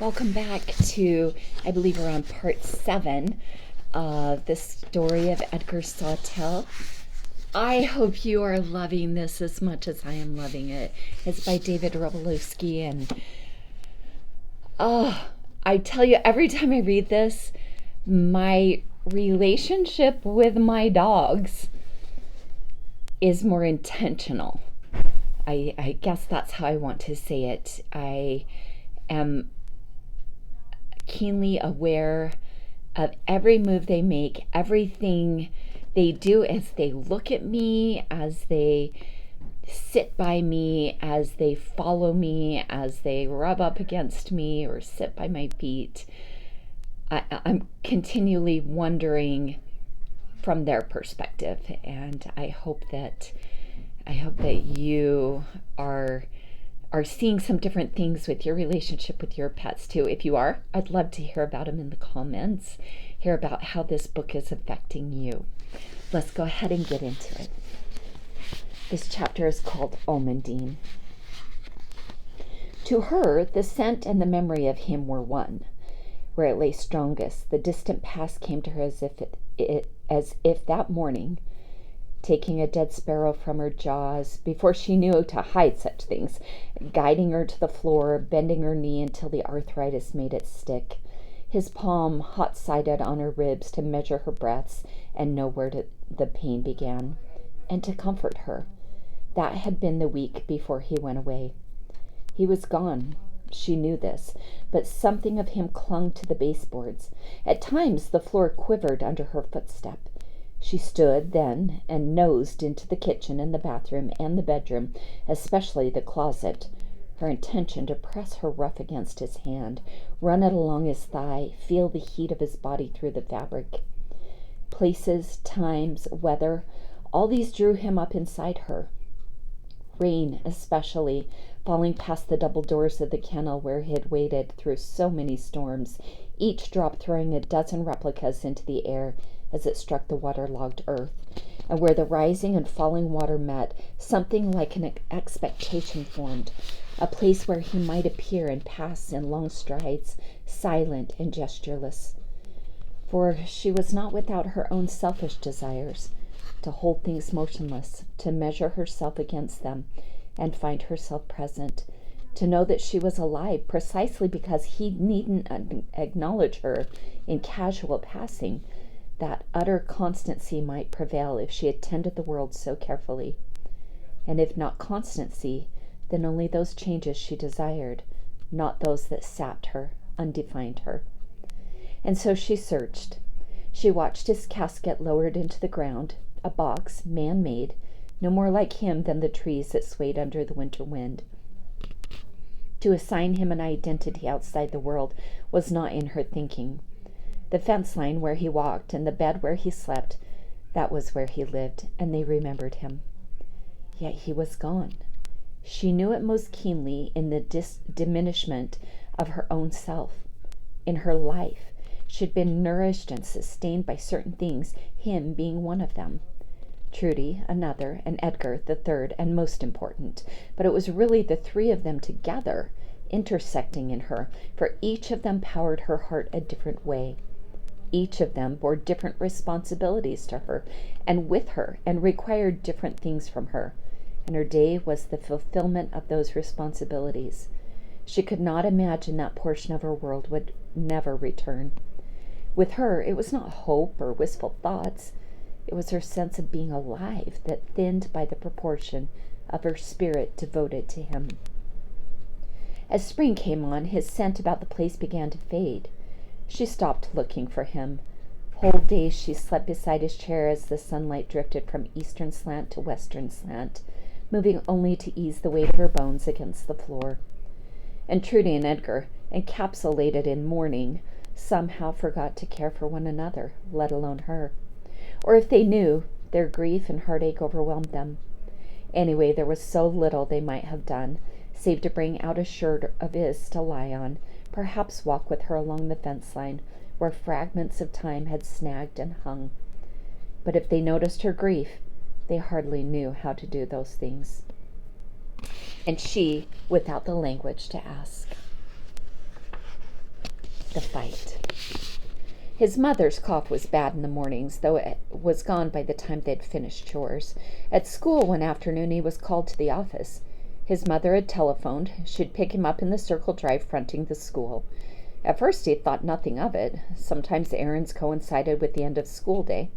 Welcome back to, I believe we're on part 7 of the story of Edgar Sawtelle. I hope you are loving this as much as I am loving it. It's by David Wroblewski, and I tell you, every time I read this, my relationship with my dogs is more intentional. I guess that's how I want to say it. I am keenly aware of every move they make, everything they do as they look at me, as they sit by me, as they follow me, as they rub up against me or sit by my feet. I'm continually wondering from their perspective, and I hope that you are seeing some different things with your relationship with your pets too. If you are, I'd love to hear about them in the comments, hear about how this book is affecting you. Let's go ahead and get into it. This chapter is called Almondine. To her, the scent and the memory of him were one. Where it lay strongest, the distant past came to her as if that morning, taking a dead sparrow from her jaws, before she knew to hide such things, guiding her to the floor, bending her knee until the arthritis made it stick, his palm hot-sided on her ribs to measure her breaths and know where the pain began, and to comfort her. That had been the week before he went away. He was gone. She knew this, but something of him clung to the baseboards. At times the floor quivered under her footstep. She stood then and nosed into the kitchen and the bathroom and the bedroom, especially the closet, her intention to press her ruff against his hand, run it along his thigh, feel the heat of his body through the fabric. Places, times, weather, all these drew him up inside her. Rain especially, falling past the double doors of the kennel where he had waited through so many storms, each drop throwing a dozen replicas into the air as it struck the waterlogged earth, and where the rising and falling water met, something like an expectation formed, a place where he might appear and pass in long strides, silent and gestureless. For she was not without her own selfish desires, to hold things motionless, to measure herself against them, and find herself present, to know that she was alive precisely because he needn't acknowledge her in casual passing. That utter constancy might prevail if she attended the world so carefully. And if not constancy, then only those changes she desired, not those that sapped her, undefined her. And so she searched. She watched his casket lowered into the ground, a box, man-made, no more like him than the trees that swayed under the winter wind. To assign him an identity outside the world was not in her thinking. The fence line where he walked and the bed where he slept, that was where he lived, and they remembered him. Yet he was gone. She knew it most keenly in the diminishment of her own self. In her life, she had been nourished and sustained by certain things, him being one of them. Trudy, another, and Edgar, the third and most important. But it was really the three of them together, intersecting in her, for each of them powered her heart a different way. Each of them bore different responsibilities to her and with her, and required different things from her, and her day was the fulfillment of those responsibilities. She could not imagine that portion of her world would never return. With her, it was not hope or wistful thoughts. It was her sense of being alive that thinned by the proportion of her spirit devoted to him. As spring came on, his scent about the place began to fade. She stopped looking for him. Whole days she slept beside his chair as the sunlight drifted from eastern slant to western slant, moving only to ease the weight of her bones against the floor. And Trudy and Edgar, encapsulated in mourning, somehow forgot to care for one another, let alone her. Or if they knew, their grief and heartache overwhelmed them. Anyway, there was so little they might have done, save to bring out a shirt of his to lie on, perhaps walk with her along the fence line, where fragments of time had snagged and hung. But if they noticed her grief, they hardly knew how to do those things. And she, without the language to ask. The fight. His mother's cough was bad in the mornings, though it was gone by the time they'd finished chores. At school one afternoon he was called to the office. His mother had telephoned. She'd pick him up in the Circle Drive fronting the school. At first he thought nothing of it. Sometimes errands coincided with the end of school day.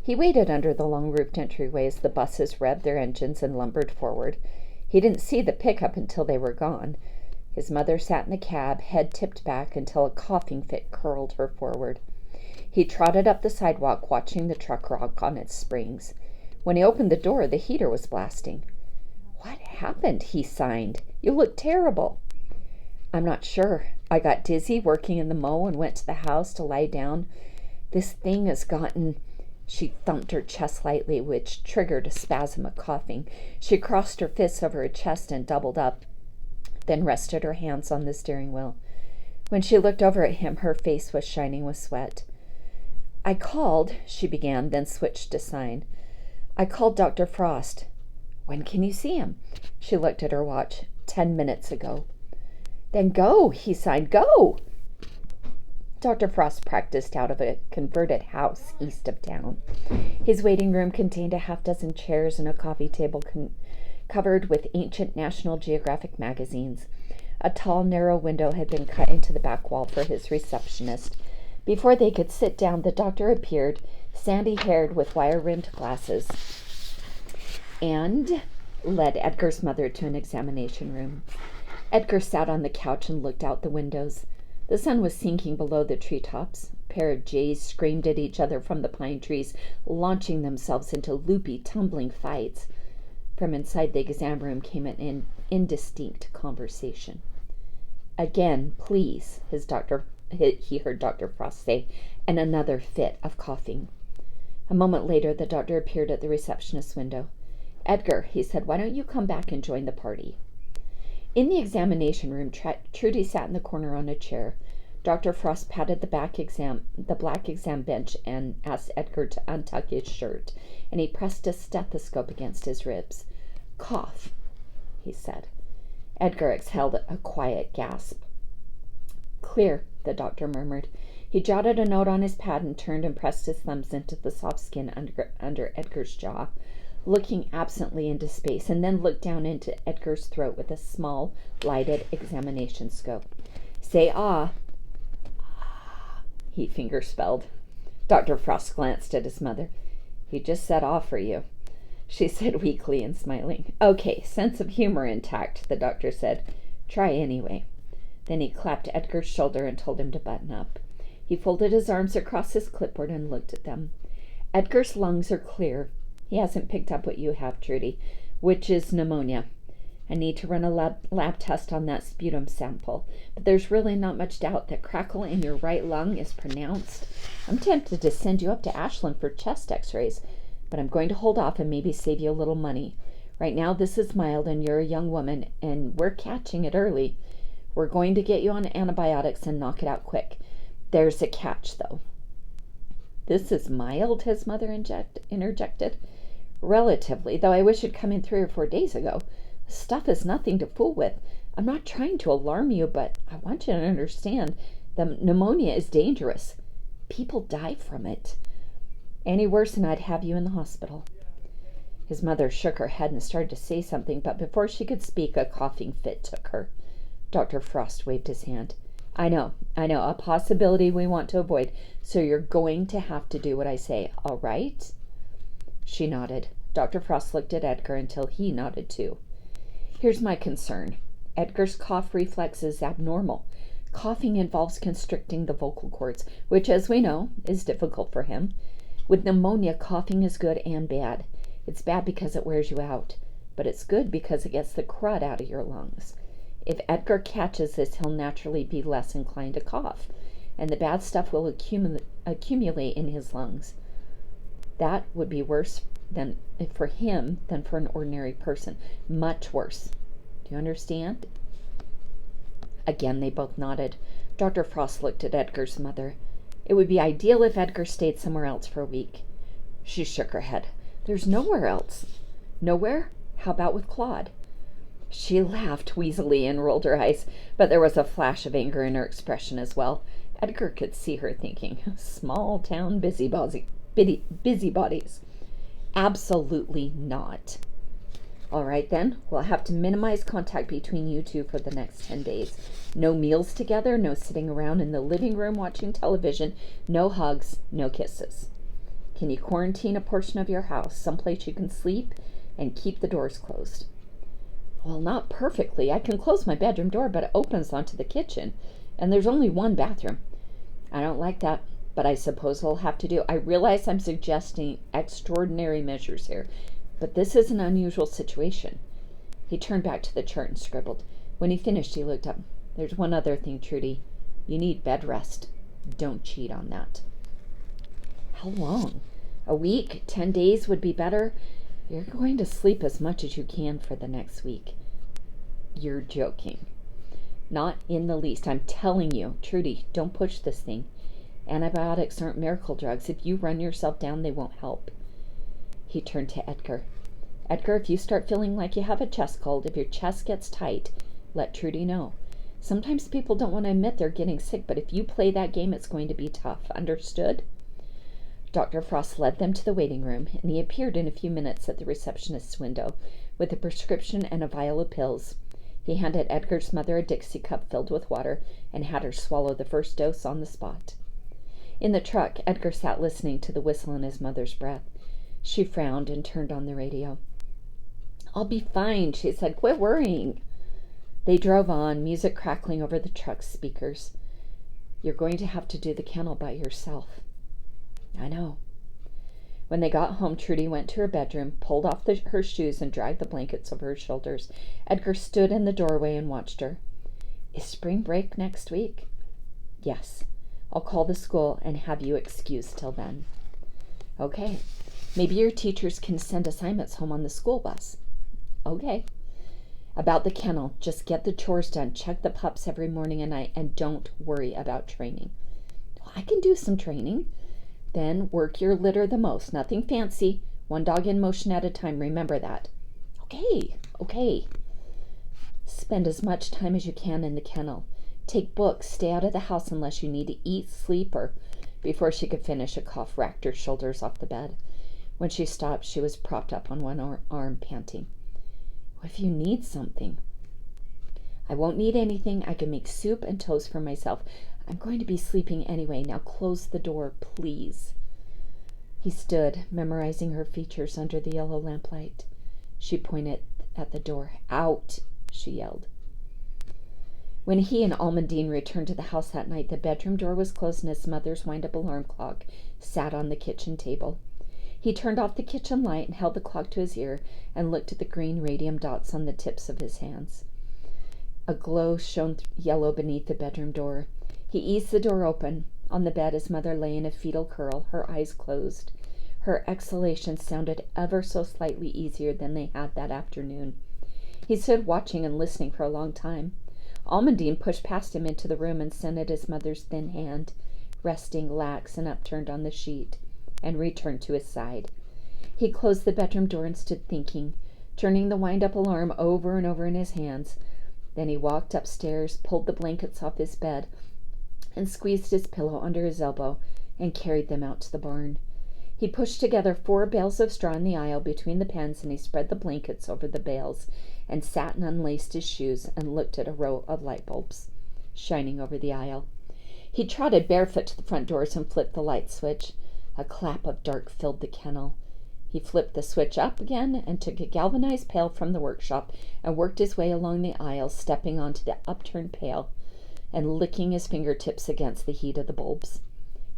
He waited under the long-roofed entryway as the buses revved their engines and lumbered forward. He didn't see the pickup until they were gone. His mother sat in the cab, head tipped back until a coughing fit curled her forward. He trotted up the sidewalk, watching the truck rock on its springs. When he opened the door, the heater was blasting. "What happened?" he signed. "You look terrible." "I'm not sure. I got dizzy working in the mow and went to the house to lie down. This thing has gotten..." She thumped her chest lightly, which triggered a spasm of coughing. She crossed her fists over her chest and doubled up, then rested her hands on the steering wheel. When she looked over at him, her face was shining with sweat. "I called," she began, then switched to sign. "I called Dr. Frost." "When can you see him?" She looked at her watch. 10 minutes ago." "Then go," he signed. "Go!" Dr. Frost practiced out of a converted house east of town. His waiting room contained a half-dozen chairs and a coffee table covered with ancient National Geographic magazines. A tall, narrow window had been cut into the back wall for his receptionist. Before they could sit down, the doctor appeared, sandy-haired with wire-rimmed glasses, and led Edgar's mother to an examination room. Edgar sat on the couch and looked out the windows. The sun was sinking below the treetops. A pair of jays screamed at each other from the pine trees, launching themselves into loopy, tumbling fights. From inside the exam room came an indistinct conversation. "Again, please," he heard Dr. Frost say, and another fit of coughing. A moment later, the doctor appeared at the receptionist's window. "Edgar," he said, "why don't you come back and join the party?" In the examination room, Trudy sat in the corner on a chair. Dr. Frost patted the black exam bench and asked Edgar to untuck his shirt, and he pressed a stethoscope against his ribs. "Cough," he said. Edgar exhaled a quiet gasp. "Clear," the doctor murmured. He jotted a note on his pad and turned and pressed his thumbs into the soft skin under Edgar's jaw, looking absently into space, and then looked down into Edgar's throat with a small, lighted examination scope. "Say ah." "Ah," he finger-spelled. Dr. Frost glanced at his mother. "He just said ah for you," she said weakly and smiling. "Okay, sense of humor intact," the doctor said. "Try anyway." Then he clapped Edgar's shoulder and told him to button up. He folded his arms across his clipboard and looked at them. "Edgar's lungs are clear. He hasn't picked up what you have, Trudy, which is pneumonia. I need to run a lab test on that sputum sample, but there's really not much doubt that crackle in your right lung is pronounced. I'm tempted to send you up to Ashland for chest x-rays, but I'm going to hold off and maybe save you a little money. Right now this is mild and you're a young woman, and we're catching it early. We're going to get you on antibiotics and knock it out quick. There's a catch, though." "This is mild," his mother interjected. "Relatively, though I wish it'd come in 3 or 4 days ago. The stuff is nothing to fool with. I'm not trying to alarm you, but I want you to understand that pneumonia is dangerous. People die from it. Any worse and I'd have you in the hospital." His mother shook her head and started to say something, but before she could speak, a coughing fit took her. Dr. Frost waved his hand. I know, a possibility we want to avoid, so you're going to have to do what I say, all right?" She nodded. Dr. Frost looked at Edgar until he nodded too. "Here's my concern. Edgar's cough reflex is abnormal. Coughing involves constricting the vocal cords, which, as we know, is difficult for him. With pneumonia, coughing is good and bad. It's bad because it wears you out, but it's good because it gets the crud out of your lungs. If Edgar catches this, he'll naturally be less inclined to cough, and the bad stuff will accumulate in his lungs. That would be worse for him than for an ordinary person. Much worse. Do you understand?" Again, they both nodded. Dr. Frost looked at Edgar's mother. "It would be ideal if Edgar stayed somewhere else for a week." She shook her head. "There's nowhere else." "Nowhere? How about with Claude?" She laughed wheezily and rolled her eyes, but there was a flash of anger in her expression as well. Edgar could see her thinking, small town busybodies. Absolutely not. All right, then. We'll have to minimize contact between you two for the next 10 days. No meals together, no sitting around in the living room watching television, no hugs, no kisses. Can you quarantine a portion of your house, someplace you can sleep, and keep the doors closed? Well, not perfectly. I can close my bedroom door, but it opens onto the kitchen, and there's only one bathroom. I don't like that, but I suppose I'll have to do. I realize I'm suggesting extraordinary measures here, but this is an unusual situation. He turned back to the chart and scribbled. When he finished, he looked up. There's one other thing, Trudy. You need bed rest. Don't cheat on that. How long? A week? 10 days would be better? You're going to sleep as much as you can for the next week. You're joking. Not in the least. I'm telling you. Trudy, don't push this thing. Antibiotics aren't miracle drugs. If you run yourself down, they won't help. He turned to Edgar. Edgar, if you start feeling like you have a chest cold, if your chest gets tight, let Trudy know. Sometimes people don't want to admit they're getting sick, but if you play that game, it's going to be tough. Understood? Dr. Frost led them to the waiting room, and he appeared in a few minutes at the receptionist's window with a prescription and a vial of pills. He handed Edgar's mother a Dixie cup filled with water and had her swallow the first dose on the spot. In the truck, Edgar sat listening to the whistle in his mother's breath. She frowned and turned on the radio. I'll be fine, she said. Quit worrying. They drove on, music crackling over the truck's speakers. You're going to have to do the kennel by yourself. I know. When they got home, Trudy went to her bedroom, pulled off her shoes, and dragged the blankets over her shoulders. Edgar stood in the doorway and watched her. Is spring break next week? Yes. I'll call the school and have you excused till then. Okay. Maybe your teachers can send assignments home on the school bus. Okay. About the kennel, just get the chores done. Check the pups every morning and night, and don't worry about training. Well, I can do some training. Then work your litter the most. Nothing fancy. One dog in motion at a time. Remember that. Okay. Spend as much time as you can in the kennel. Take books. Stay out of the house unless you need to eat, sleep, or... Before she could finish, a cough racked her shoulders off the bed. When she stopped, she was propped up on one arm, panting. What if you need something? I won't need anything. I can make soup and toast for myself. I'm going to be sleeping anyway. Now close the door, please. He stood, memorizing her features under the yellow lamplight. She pointed at the door. Out, she yelled. When he and Almondine returned to the house that night, the bedroom door was closed and his mother's wind-up alarm clock sat on the kitchen table. He turned off the kitchen light and held the clock to his ear and looked at the green radium dots on the tips of his hands. A glow shone yellow beneath the bedroom door. He eased the door open. On the bed, his mother lay in a fetal curl, her eyes closed. Her exhalations sounded ever so slightly easier than they had that afternoon. He stood watching and listening for a long time. Almondine pushed past him into the room and scented his mother's thin hand, resting lax and upturned on the sheet, and returned to his side. He closed the bedroom door and stood thinking, turning the wind-up alarm over and over in his hands. Then he walked upstairs, pulled the blankets off his bed, and squeezed his pillow under his elbow and carried them out to the barn. He pushed together 4 bales of straw in the aisle between the pens, and he spread the blankets over the bales and sat and unlaced his shoes and looked at a row of light bulbs shining over the aisle. He trotted barefoot to the front doors and flipped the light switch. A clap of dark filled the kennel. He flipped the switch up again and took a galvanized pail from the workshop and worked his way along the aisle, stepping onto the upturned pail and licking his fingertips against the heat of the bulbs.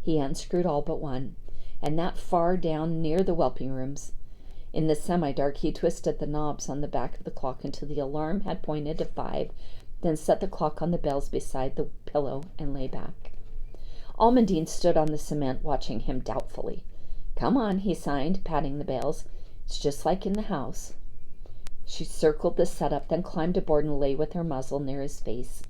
He unscrewed all but one, and that far down near the whelping rooms. In the semi-dark, he twisted the knobs on the back of the clock until the alarm had pointed to 5, then set the clock on the bells beside the pillow and lay back. Almondine stood on the cement, watching him doubtfully. Come on, he signed, patting the bales. It's just like in the house. She circled the setup, then climbed aboard and lay with her muzzle near his face.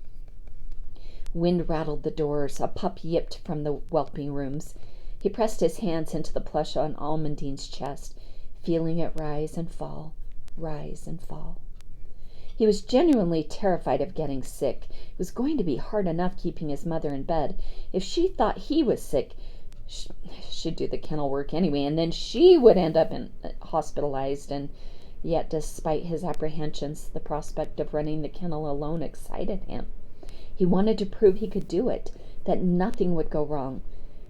Wind rattled the doors. A pup yipped from the whelping rooms. He pressed his hands into the plush on Almondine's chest, feeling it rise and fall, rise and fall. He was genuinely terrified of getting sick. It was going to be hard enough keeping his mother in bed. If she thought he was sick, she'd do the kennel work anyway, and then she would end up hospitalized. And yet, despite his apprehensions, the prospect of running the kennel alone excited him. He wanted to prove he could do it, that nothing would go wrong.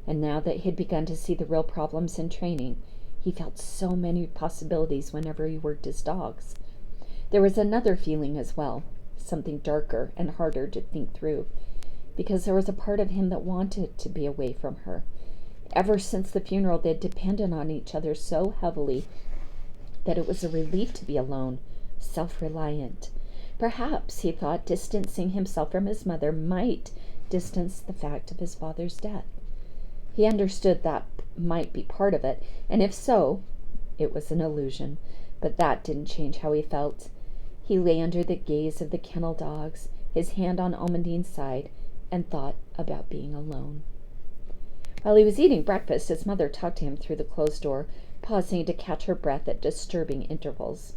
And now that he'd begun to see the real problems in training, he felt so many possibilities whenever he worked his dogs. There was another feeling as well, something darker and harder to think through, because there was a part of him that wanted to be away from her. Ever since the funeral, they'd depended on each other so heavily that it was a relief to be alone, self-reliant. Perhaps, he thought, distancing himself from his mother might distance the fact of his father's death. He understood that might be part of it, and if so, it was an illusion. But that didn't change how he felt. He lay under the gaze of the kennel dogs, his hand on Almendine's side, and thought about being alone. While he was eating breakfast, his mother talked to him through the closed door, pausing to catch her breath at disturbing intervals.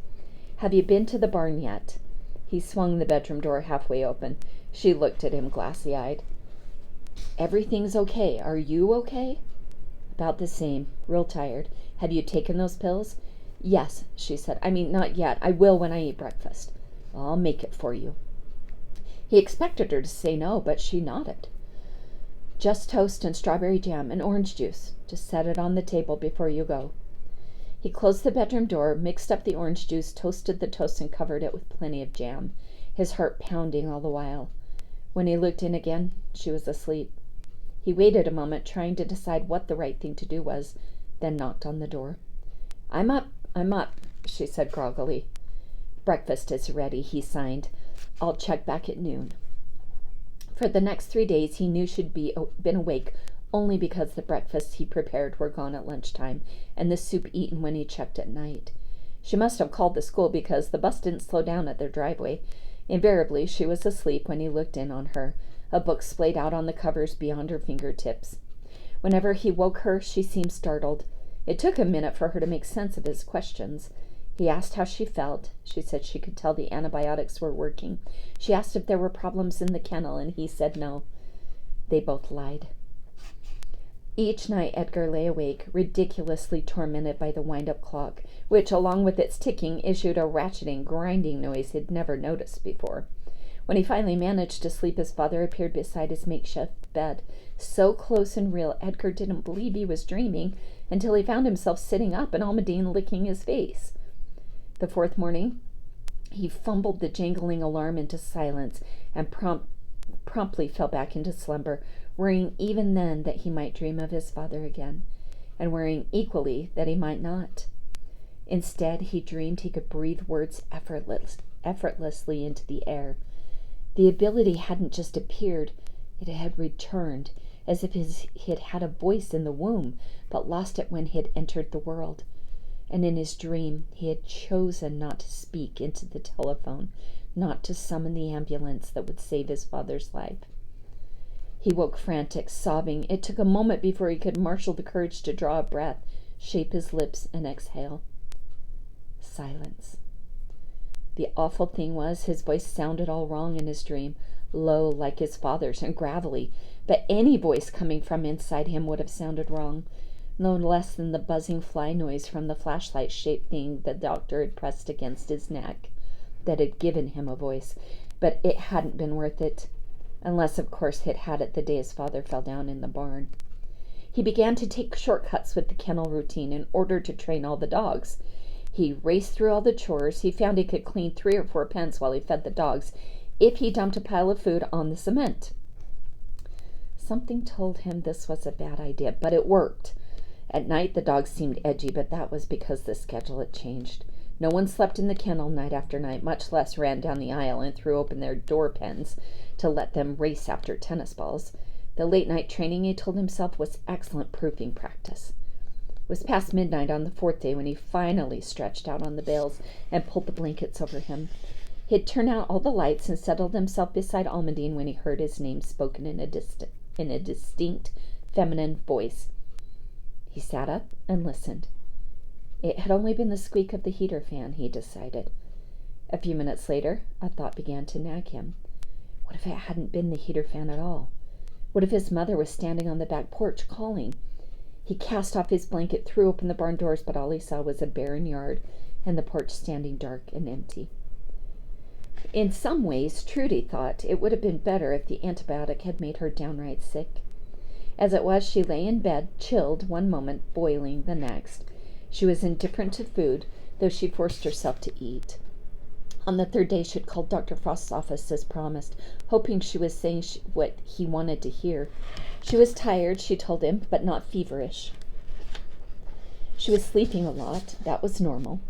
"Have you been to the barn yet?" He swung the bedroom door halfway open. She looked at him glassy-eyed. "Everything's okay. Are you okay?" "About the same. Real tired. Have you taken those pills?" "Yes," she said. "I mean, not yet. I will when I eat breakfast." "I'll make it for you." He expected her to say no, but she nodded. "Just toast and strawberry jam and orange juice. Just set it on the table before you go." He closed the bedroom door, mixed up the orange juice, toasted the toast, and covered it with plenty of jam, his heart pounding all the while. When he looked in again, she was asleep. He waited a moment, trying to decide what the right thing to do was, then knocked on the door. I'm up, she said groggily. "Breakfast is ready," he signed. "I'll check back at noon." For the next 3 days, he knew she'd been awake only because the breakfasts he prepared were gone at lunchtime, and the soup eaten when he checked at night. She must have called the school because the bus didn't slow down at their driveway. Invariably, she was asleep when he looked in on her, a book splayed out on the covers beyond her fingertips. Whenever he woke her, she seemed startled. It took a minute for her to make sense of his questions. He asked how she felt. She said she could tell the antibiotics were working. She asked if there were problems in the kennel, and he said no. They both lied. Each night Edgar lay awake, ridiculously tormented by the wind-up clock, which, along with its ticking, issued a ratcheting, grinding noise he'd never noticed before. When he finally managed to sleep, his father appeared beside his makeshift bed, so close and real Edgar didn't believe he was dreaming until he found himself sitting up and Almedine licking his face. The fourth morning, he fumbled the jangling alarm into silence and promptly fell back into slumber, worrying even then that he might dream of his father again, and worrying equally that he might not. Instead, he dreamed he could breathe words effortlessly into the air. The ability hadn't just appeared, it had returned, as if he had had a voice in the womb, but lost it when he had entered the world. And in his dream, he had chosen not to speak into the telephone, not to summon the ambulance that would save his father's life. He woke frantic, sobbing. It took a moment before he could marshal the courage to draw a breath, shape his lips, and exhale. Silence. The awful thing was, his voice sounded all wrong in his dream, low like his father's and gravelly, but any voice coming from inside him would have sounded wrong, no less than the buzzing fly noise from the flashlight-shaped thing the doctor had pressed against his neck that had given him a voice, but it hadn't been worth it, unless, of course, it had it the day his father fell down in the barn. He began to take shortcuts with the kennel routine in order to train all the dogs. He raced through all the chores. He found he could clean 3 or 4 pens while he fed the dogs if he dumped a pile of food on the cement. Something told him this was a bad idea, but it worked. At night, the dogs seemed edgy, but that was because the schedule had changed. No one slept in the kennel night after night, much less ran down the aisle and threw open their door pens to let them race after tennis balls. The late-night training, he told himself, was excellent proofing practice. It was past midnight on the 4th day when he finally stretched out on the bales and pulled the blankets over him. He had turned out all the lights and settled himself beside Almedine when he heard his name spoken in a distinct feminine voice. He sat up and listened. It had only been the squeak of the heater fan, he decided. A few minutes later, a thought began to nag him. What if it hadn't been the heater fan at all? What if his mother was standing on the back porch calling? He cast off his blanket, threw open the barn doors, but all he saw was a barren yard and the porch standing dark and empty. In some ways, Trudy thought it would have been better if the antibiotic had made her downright sick. As it was, she lay in bed, chilled one moment, boiling the next. She was indifferent to food, though she forced herself to eat. On the third day, she had called Dr. Frost's office as promised, hoping she was saying what he wanted to hear. She was tired, she told him, but not feverish. She was sleeping a lot. That was normal,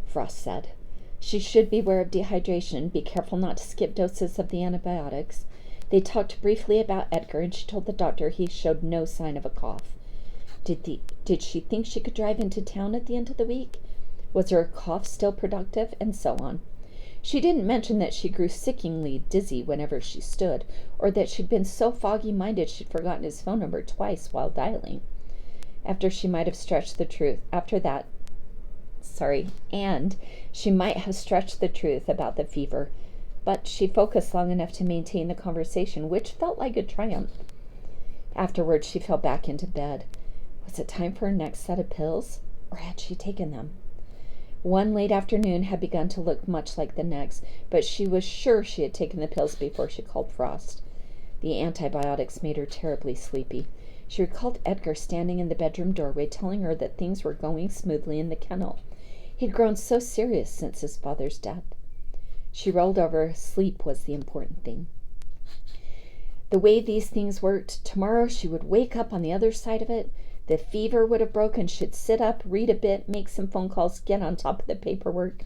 Frost said. She should beware of dehydration, be careful not to skip doses of the antibiotics. They talked briefly about Edgar, and she told the doctor he showed no sign of a cough. Did she think she could drive into town at the end of the week? Was her cough still productive? And so on. She didn't mention that she grew sickeningly dizzy whenever she stood, or that she'd been so foggy-minded she'd forgotten his phone number twice while dialing. And she might have stretched the truth about the fever, but she focused long enough to maintain the conversation, which felt like a triumph. Afterwards, she fell back into bed. Was it time for her next set of pills, or had she taken them? One late afternoon had begun to look much like the next, but she was sure she had taken the pills before she called Frost. The antibiotics made her terribly sleepy. She recalled Edgar standing in the bedroom doorway, telling her that things were going smoothly in the kennel. He'd grown so serious since his father's death. She rolled over. Sleep was the important thing. The way these things worked, tomorrow she would wake up on the other side of it. The fever would have broken. She'd sit up, read a bit, make some phone calls, get on top of the paperwork.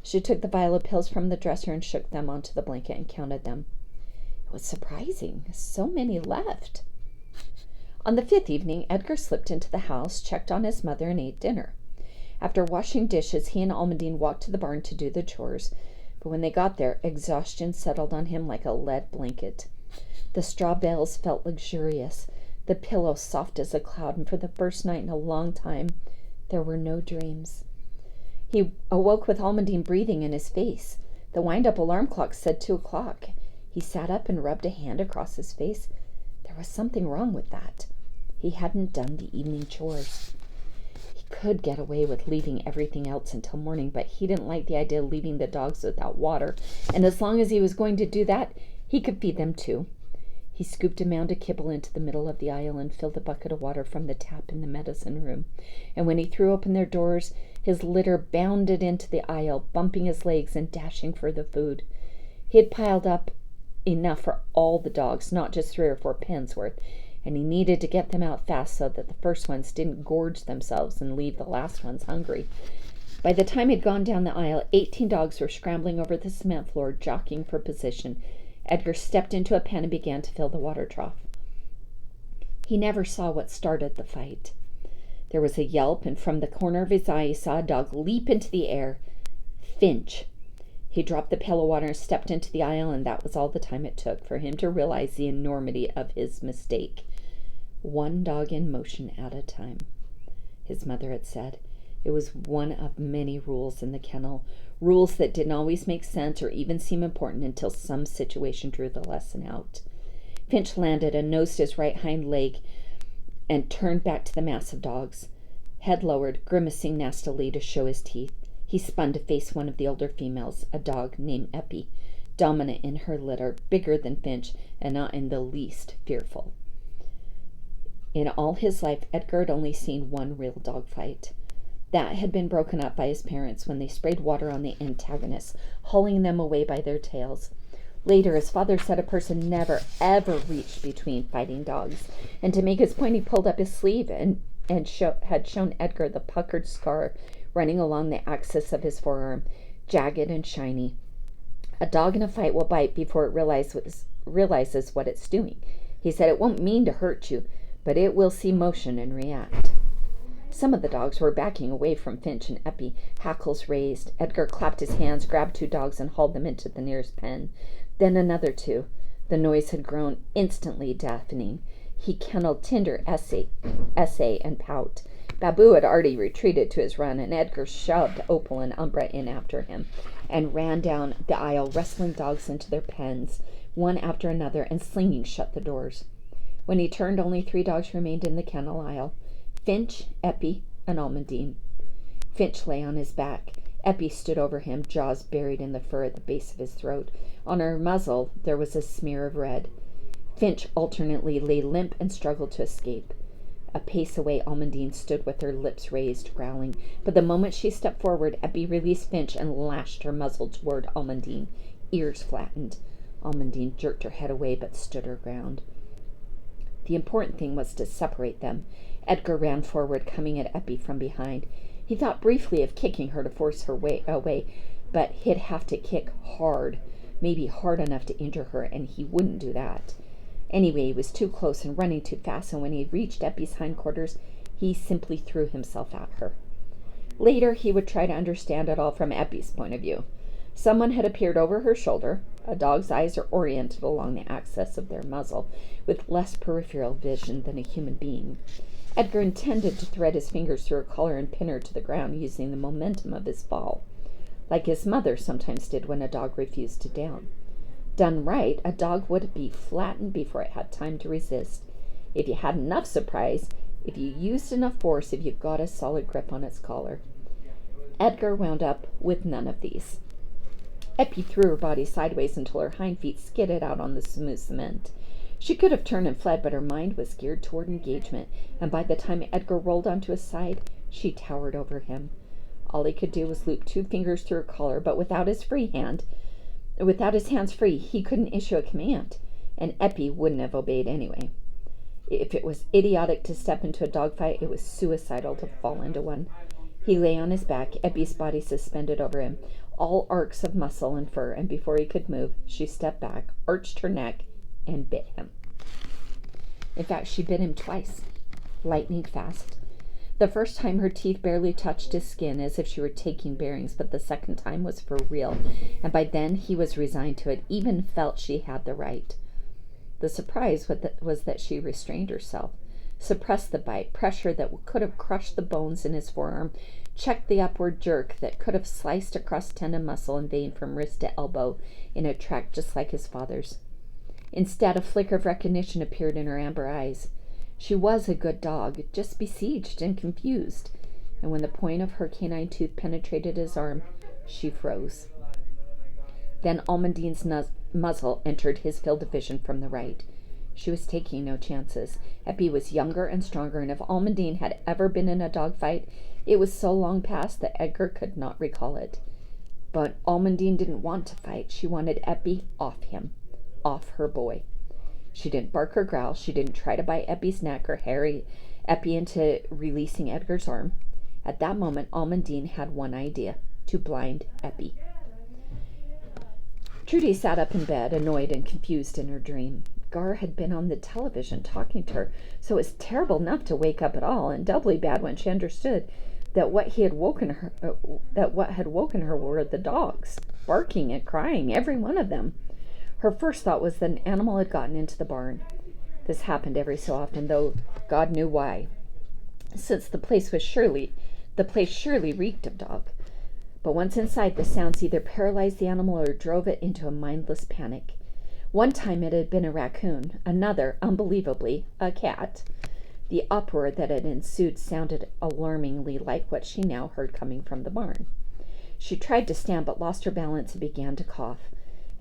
She took the vial of pills from the dresser and shook them onto the blanket and counted them. It was surprising. So many left. On the 5th evening, Edgar slipped into the house, checked on his mother, and ate dinner. After washing dishes, he and Almondine walked to the barn to do the chores, but when they got there, exhaustion settled on him like a lead blanket. The straw bales felt luxurious, the pillow soft as a cloud, and for the first night in a long time, there were no dreams. He awoke with Almondine breathing in his face. The wind-up alarm clock said 2:00. He sat up and rubbed a hand across his face. There was something wrong with that. He hadn't done the evening chores. He could get away with leaving everything else until morning, but he didn't like the idea of leaving the dogs without water, and as long as he was going to do that, he could feed them too. He scooped a mound of kibble into the middle of the aisle and filled a bucket of water from the tap in the medicine room. And when he threw open their doors, his litter bounded into the aisle, bumping his legs and dashing for the food. He had piled up enough for all the dogs, not just 3 or 4 pens worth, and he needed to get them out fast so that the first ones didn't gorge themselves and leave the last ones hungry. By the time he'd gone down the aisle, 18 dogs were scrambling over the cement floor, jockeying for position. Edgar stepped into a pen and began to fill the water trough. He never saw what started the fight. There was a yelp, and from the corner of his eye he saw a dog leap into the air. Finch. He dropped the pail of water and stepped into the aisle, and that was all the time it took for him to realize the enormity of his mistake. 1 dog in motion at a time, his mother had said. It was one of many rules in the kennel, rules that didn't always make sense or even seem important until some situation drew the lesson out. Finch landed and nosed his right hind leg and turned back to the mass of dogs. Head lowered, grimacing nastily to show his teeth. He spun to face one of the older females, a dog named Eppie, dominant in her litter, bigger than Finch, and not in the least fearful. In all his life, Edgar had only seen one real dog fight. That had been broken up by his parents when they sprayed water on the antagonists, hauling them away by their tails. Later, his father said a person never, ever reached between fighting dogs, and to make his point, he pulled up his sleeve and had shown Edgar the puckered scar running along the axis of his forearm, jagged and shiny. A dog in a fight will bite before it realizes what it's doing. He said it won't mean to hurt you, but it will see motion and react. Some of the dogs were backing away from Finch and Eppie, hackles raised. Edgar clapped his hands, grabbed 2 dogs, and hauled them into the nearest pen. Then another 2. The noise had grown instantly deafening. He kennelled Tinder, Essay, and Pout. Babu had already retreated to his run, and Edgar shoved Opal and Umbra in after him and ran down the aisle, wrestling dogs into their pens, one after another, and slinging shut the doors. When he turned, only 3 dogs remained in the kennel aisle: Finch, Eppie, and Almondine. Finch lay on his back. Eppie stood over him, jaws buried in the fur at the base of his throat. On her muzzle there was a smear of red. Finch alternately lay limp and struggled to escape. A pace away, Almondine stood with her lips raised, growling. But the moment she stepped forward, Eppie released Finch and lashed her muzzle toward Almondine, ears flattened. Almondine jerked her head away but stood her ground. The important thing was to separate them. Edgar ran forward, coming at Eppie from behind. He thought briefly of kicking her to force her away, but he'd have to kick hard, maybe hard enough to injure her, and he wouldn't do that. Anyway, he was too close and running too fast, and when he reached Eppie's hindquarters, he simply threw himself at her. Later, he would try to understand it all from Eppie's point of view. Someone had appeared over her shoulder. A dog's eyes are oriented along the axis of their muzzle, with less peripheral vision than a human being. Edgar intended to thread his fingers through her collar and pin her to the ground using the momentum of his fall, like his mother sometimes did when a dog refused to down. Done right, a dog would be flattened before it had time to resist. If you had enough surprise, if you used enough force, if you got a solid grip on its collar. Edgar wound up with none of these. Eppie threw her body sideways until her hind feet skidded out on the smooth cement. She could have turned and fled, but her mind was geared toward engagement, and by the time Edgar rolled onto his side, she towered over him. All he could do was loop 2 fingers through her collar, but without his hands free, he couldn't issue a command, and Eppie wouldn't have obeyed anyway. If it was idiotic to step into a dogfight, it was suicidal to fall into one. He lay on his back, Eppie's body suspended over him, all arcs of muscle and fur, and before he could move, she stepped back, arched her neck, and bit him. In fact, she bit him twice, lightning fast. The first time her teeth barely touched his skin, as if she were taking bearings, but the second time was for real, and by then he was resigned to it, even felt she had the right. The surprise was that she restrained herself, suppressed the bite, pressure that could have crushed the bones in his forearm, checked the upward jerk that could have sliced across tendon, muscle, and vein from wrist to elbow in a track just like his father's. Instead, a flicker of recognition appeared in her amber eyes. She was a good dog, just besieged and confused, and when the point of her canine tooth penetrated his arm, she froze. Then Almondine's muzzle entered his field of vision from the right. She was taking no chances. Eppie was younger and stronger, and if Almondine had ever been in a dogfight, it was so long past that Edgar could not recall it. But Almondine didn't want to fight. She wanted Eppie off him, off her boy. She didn't bark or growl. She didn't try to bite Eppie's neck or harry Eppie into releasing Edgar's arm. At that moment, Almondine had one idea: to blind Eppie. Trudy sat up in bed, annoyed and confused in her dream. Gar had been on the television talking to her, so it was terrible enough to wake up at all, and doubly bad when she understood that what had woken her were the dogs, barking and crying, every one of them. Her first thought was that an animal had gotten into the barn. This happened every so often, though God knew why, since the place surely reeked of dog. But once inside, the sounds either paralyzed the animal or drove it into a mindless panic. One time it had been a raccoon, another, unbelievably, a cat. The uproar that had ensued sounded alarmingly like what she now heard coming from the barn. She tried to stand but lost her balance and began to cough.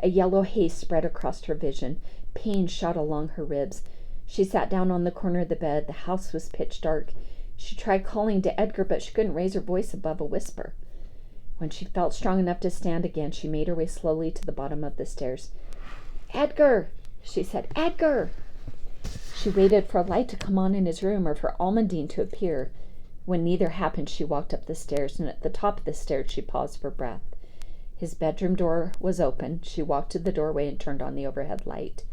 A yellow haze spread across her vision. Pain shot along her ribs. She sat down on the corner of the bed. The house was pitch dark. She tried calling to Edgar, but she couldn't raise her voice above a whisper. When she felt strong enough to stand again, she made her way slowly to the bottom of the stairs. "Edgar!" she said. "Edgar!" She waited for a light to come on in his room or for Almondine to appear. When neither happened, she walked up the stairs, and at the top of the stairs she paused for breath. His bedroom door was open. She walked to the doorway and turned on the overhead light.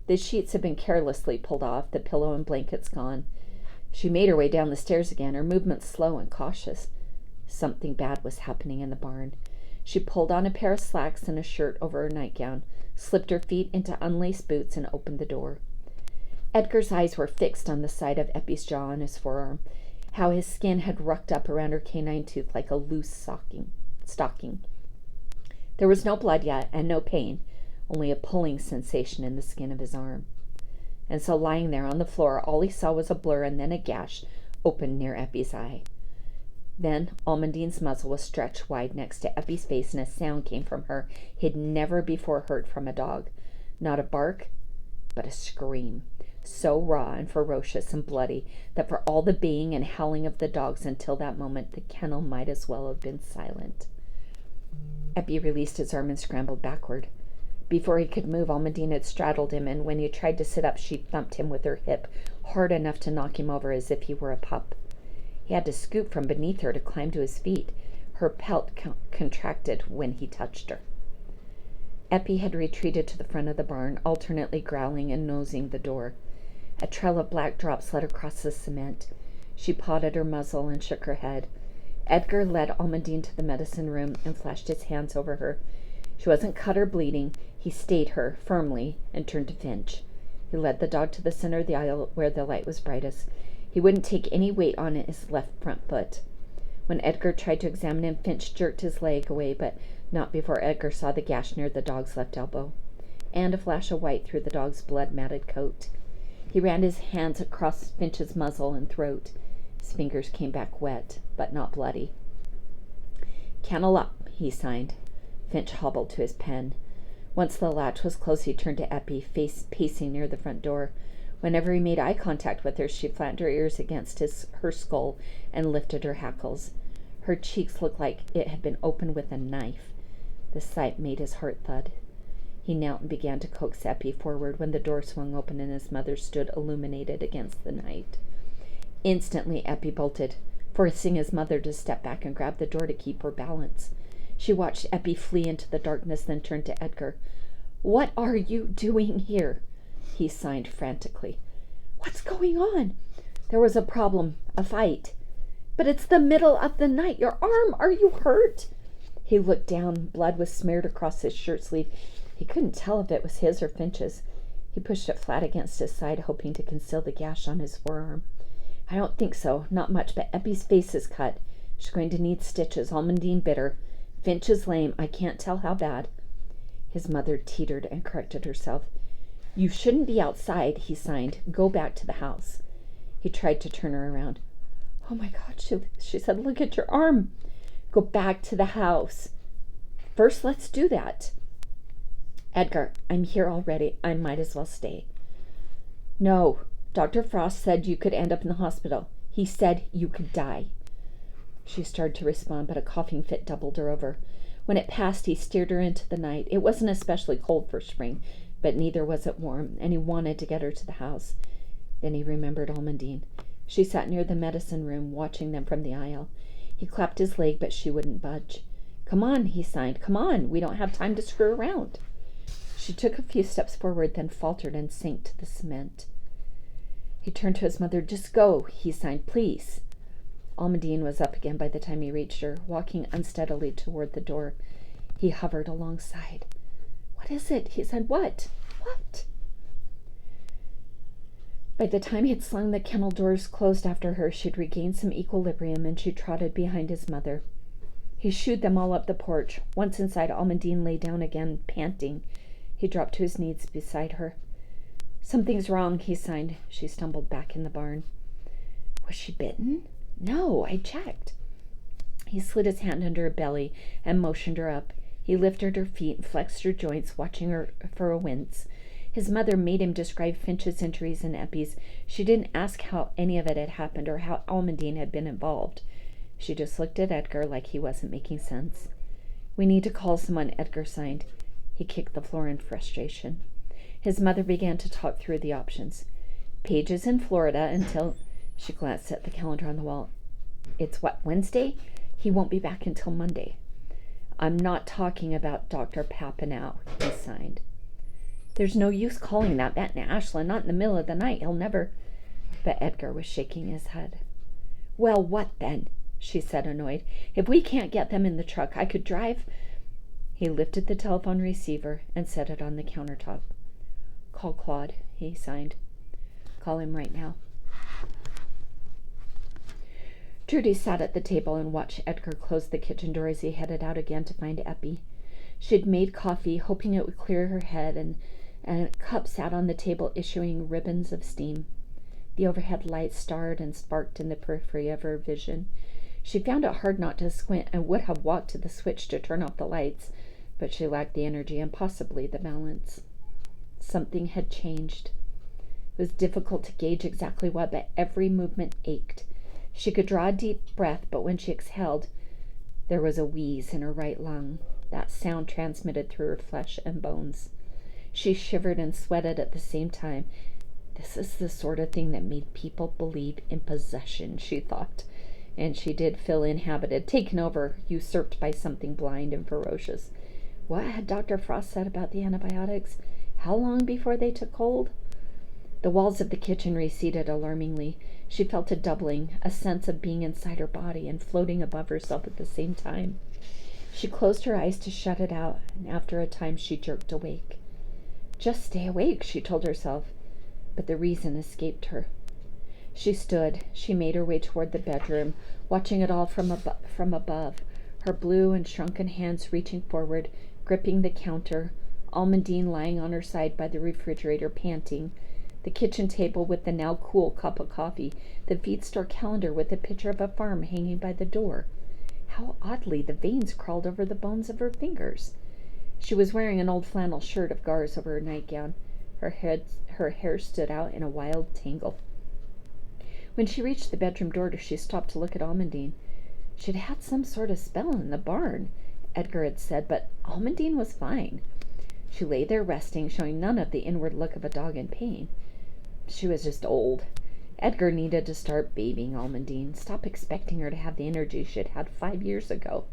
The sheets had been carelessly pulled off, the pillow and blankets gone. She made her way down the stairs again, her movements slow and cautious. Something bad was happening in the barn. She pulled on a pair of slacks and a shirt over her nightgown, slipped her feet into unlaced boots, and opened the door. Edgar's eyes were fixed on the side of Eppie's jaw and his forearm. how his skin had rucked up around her canine tooth like a loose stocking. There was no blood yet, and no pain, only a pulling sensation in the skin of his arm. And so lying there on the floor, all he saw was a blur and then a gash opened near Eppie's eye. Then Almondine's muzzle was stretched wide next to Eppie's face, and a sound came from her he'd never before heard from a dog. Not a bark, but a scream, so raw and ferocious and bloody that for all the baying and howling of the dogs until that moment, the kennel might as well have been silent. Eppie released his arm and scrambled backward. Before he could move, Almondine had straddled him, and when he tried to sit up, she thumped him with her hip hard enough to knock him over as if he were a pup. He had to scoop from beneath her to climb to his feet. Her pelt contracted when he touched her. Eppie had retreated to the front of the barn, alternately growling and nosing the door. A trail of black drops led across the cement. She pawed at her muzzle and shook her head. Edgar led Almondine to the medicine room and flashed his hands over her. She wasn't cut or bleeding. He stayed her firmly and turned to Finch. He led the dog to the center of the aisle where the light was brightest. He wouldn't take any weight on his left front foot. When Edgar tried to examine him, Finch jerked his leg away, but not before Edgar saw the gash near the dog's left elbow, and a flash of white through the dog's blood-matted coat. He ran his hands across Finch's muzzle and throat. His fingers came back wet, but not bloody. "Kennel up," he signed. Finch hobbled to his pen. Once the latch was closed, he turned to Eppie, pacing near the front door. Whenever he made eye contact with her, she flattened her ears against her skull and lifted her hackles. Her cheeks looked like it had been opened with a knife. The sight made his heart thud. He knelt and began to coax Eppie forward when the door swung open and his mother stood illuminated against the night. Instantly, Eppie bolted, forcing his mother to step back and grab the door to keep her balance. She watched Eppie flee into the darkness, then turned to Edgar. "What are you doing here?" he signed frantically. "What's going on?" "There was a problem, a fight." "But it's the middle of the night. Your arm, are you hurt?" He looked down. Blood was smeared across his shirt sleeve. He couldn't tell if it was his or Finch's. He pushed it flat against his side, hoping to conceal the gash on his forearm. "I don't think so. Not much, but Eppie's face is cut. She's going to need stitches. Almondine bit her. Finch is lame. I can't tell how bad." His mother teetered and corrected herself. "You shouldn't be outside," he signed. "Go back to the house." He tried to turn her around. "Oh my God," she said. "Look at your arm." "Go back to the house." "First, let's do that." "Edgar, I'm here already. I might as well stay." "No. Dr. Frost said you could end up in the hospital. He said you could die." She started to respond, but a coughing fit doubled her over. When it passed, he steered her into the night. It wasn't especially cold for spring, but neither was it warm, and he wanted to get her to the house. Then he remembered Almondine. She sat near the medicine room, watching them from the aisle. He clapped his leg, but she wouldn't budge. "Come on," he signed. "Come on. We don't have time to screw around." She took a few steps forward, then faltered and sank to the cement. He turned to his mother. "Just go," he signed. "Please." Almondine was up again by the time he reached her, walking unsteadily toward the door. He hovered alongside. "What is it?" he said. "What? What?" By the time he had slung the kennel doors closed after her, she'd regained some equilibrium, and she trotted behind his mother. He shooed them all up the porch. Once inside, Almondine lay down again, panting. He dropped to his knees beside her. "Something's wrong," he signed. She stumbled back in the barn. "Was she bitten?" "No, I checked." He slid his hand under her belly and motioned her up. He lifted her feet and flexed her joints, watching her for a wince. His mother made him describe Finch's injuries and Eppie's. She didn't ask how any of it had happened or how Almondine had been involved. She just looked at Edgar like he wasn't making sense. "We need to call someone," Edgar signed. He kicked the floor in frustration. His mother began to talk through the options. "Paige is in Florida until—" She glanced at the calendar on the wall. "It's what, Wednesday? He won't be back until Monday." "I'm not talking about Dr. Papineau," he signed. "There's no use calling that Matt and Ashland, not in the middle of the night. He'll never—" But Edgar was shaking his head. "Well, what then?" she said, annoyed. "If we can't get them in the truck, I could drive—" He lifted the telephone receiver and set it on the countertop. "Call Claude," he signed. "Call him right now." Trudy sat at the table and watched Edgar close the kitchen door as he headed out again to find Eppie. She had made coffee, hoping it would clear her head, and a cup sat on the table, issuing ribbons of steam. The overhead lights starred and sparked in the periphery of her vision. She found it hard not to squint and would have walked to the switch to turn off the lights, but she lacked the energy and possibly the balance. Something had changed. It was difficult to gauge exactly what, but every movement ached. She could draw a deep breath, but when she exhaled, there was a wheeze in her right lung. That sound transmitted through her flesh and bones. She shivered and sweated at the same time. This is the sort of thing that made people believe in possession, she thought. And she did feel inhabited, taken over, usurped by something blind and ferocious. What had Dr. Frost said about the antibiotics? How long before they took hold? The walls of the kitchen receded alarmingly. She felt a doubling, a sense of being inside her body and floating above herself at the same time. She closed her eyes to shut it out, and after a time she jerked awake. Just stay awake, she told herself, but the reason escaped her. She stood. She made her way toward the bedroom, watching it all from above, her blue and shrunken hands reaching forward, gripping the counter, Almondine lying on her side by the refrigerator, panting, the kitchen table with the now cool cup of coffee, the feed store calendar with a picture of a farm hanging by the door. How oddly the veins crawled over the bones of her fingers. She was wearing an old flannel shirt of Gar's over her nightgown. Her hair stood out in a wild tangle. When she reached the bedroom door, she stopped to look at Almondine. She'd had some sort of spell in the barn, Edgar had said, but Almondine was fine. She lay there resting, showing none of the inward look of a dog in pain. She was just old. Edgar needed to start babying Almondine, stop expecting her to have the energy she had had 5 years ago.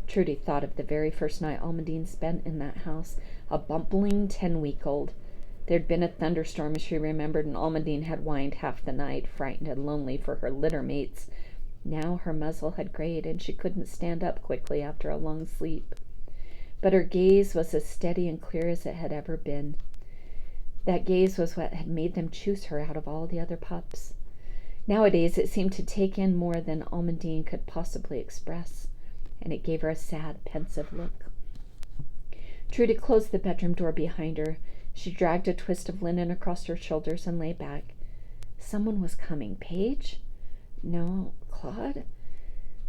Trudy thought of the very first night Almondine spent in that house, a bumbling 10-week-old. There'd been a thunderstorm, she remembered, and Almondine had whined half the night, frightened and lonely for her litter mates. Now her muzzle had grayed, and she couldn't stand up quickly after a long sleep. But her gaze was as steady and clear as it had ever been. That gaze was what had made them choose her out of all the other pups. Nowadays it seemed to take in more than Almondine could possibly express, and it gave her a sad, pensive look. Trudy closed the bedroom door behind her. She dragged a twist of linen across her shoulders and lay back. Someone was coming. Paige? No. Claude?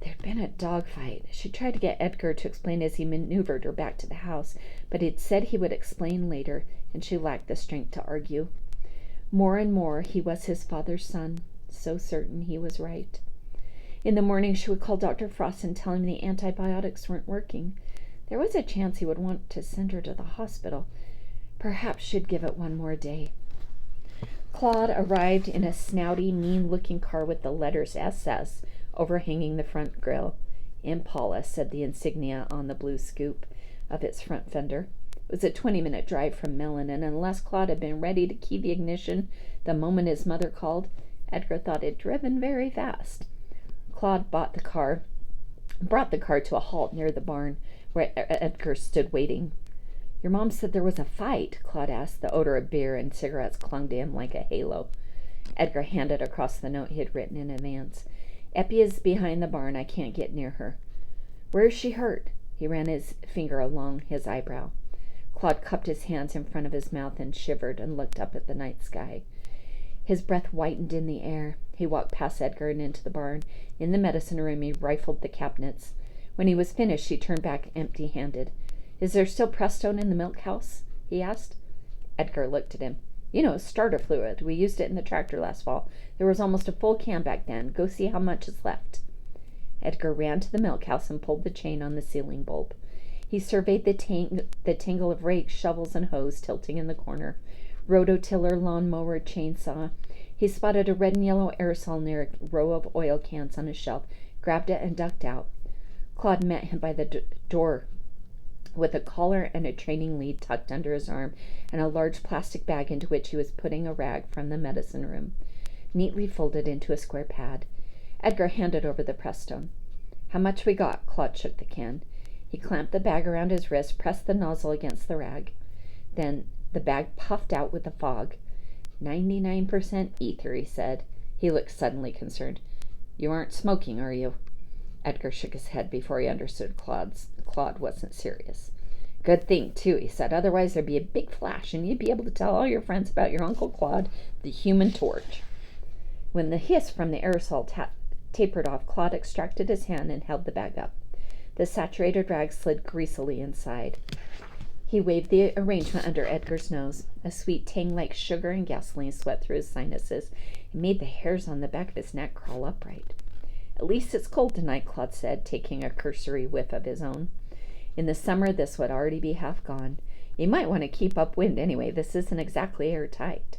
There'd been a dogfight. She tried to get Edgar to explain as he maneuvered her back to the house, but he'd said he would explain later, and she lacked the strength to argue. More and more he was his father's son, so certain he was right. In the morning she would call Dr. Frost and tell him the antibiotics weren't working. There was a chance he would want to send her to the hospital. Perhaps she'd give it one more day. Claude arrived in a snouty, mean-looking car with the letters SS overhanging the front grille. Impala, said the insignia on the blue scoop of its front fender. It was a 20-minute drive from Mellon, and unless Claude had been ready to key the ignition the moment his mother called, Edgar thought it driven very fast. Claude brought the car to a halt near the barn, where Edgar stood waiting. Your mom said there was a fight, Claude asked. The odor of beer and cigarettes clung to him like a halo. Edgar handed across the note he had written in advance. Eppie is behind the barn. I can't get near her. Where is she hurt? He ran his finger along his eyebrow. Claude cupped his hands in front of his mouth and shivered and looked up at the night sky. His breath whitened in the air. He walked past Edgar and into the barn. In the medicine room, he rifled the cabinets. When he was finished, he turned back empty-handed. Is there still Prestone in the milk house? He asked. Edgar looked at him. You know, starter fluid. We used it in the tractor last fall. There was almost a full can back then. Go see how much is left. Edgar ran to the milk house and pulled the chain on the ceiling bulb. He surveyed the tangle of rakes, shovels, and hoes tilting in the corner. Rototiller, lawnmower, chainsaw. He spotted a red and yellow aerosol near a row of oil cans on a shelf, grabbed it, and ducked out. Claude met him by the door with a collar and a training lead tucked under his arm, and a large plastic bag into which he was putting a rag from the medicine room, neatly folded into a square pad. Edgar handed over the Prestone. How much we got? Claude shook the can. He clamped the bag around his wrist, pressed the nozzle against the rag. Then the bag puffed out with a fog. 99% ether, he said. He looked suddenly concerned. You aren't smoking, are you?" Edgar shook his head before he understood Claude wasn't serious. "Good thing, too," he said. "Otherwise there'd be a big flash, and you'd be able to tell all your friends about your Uncle Claude, the Human Torch." When the hiss from the aerosol tapered off, Claude extracted his hand and held the bag up. The saturated rag slid greasily inside. He waved the arrangement under Edgar's nose. A sweet tang like sugar and gasoline swept through his sinuses and made the hairs on the back of his neck crawl upright. "At least it's cold tonight," Claude said, taking a cursory whiff of his own. In the summer, this would already be half gone. "You might want to keep upwind anyway. This isn't exactly airtight."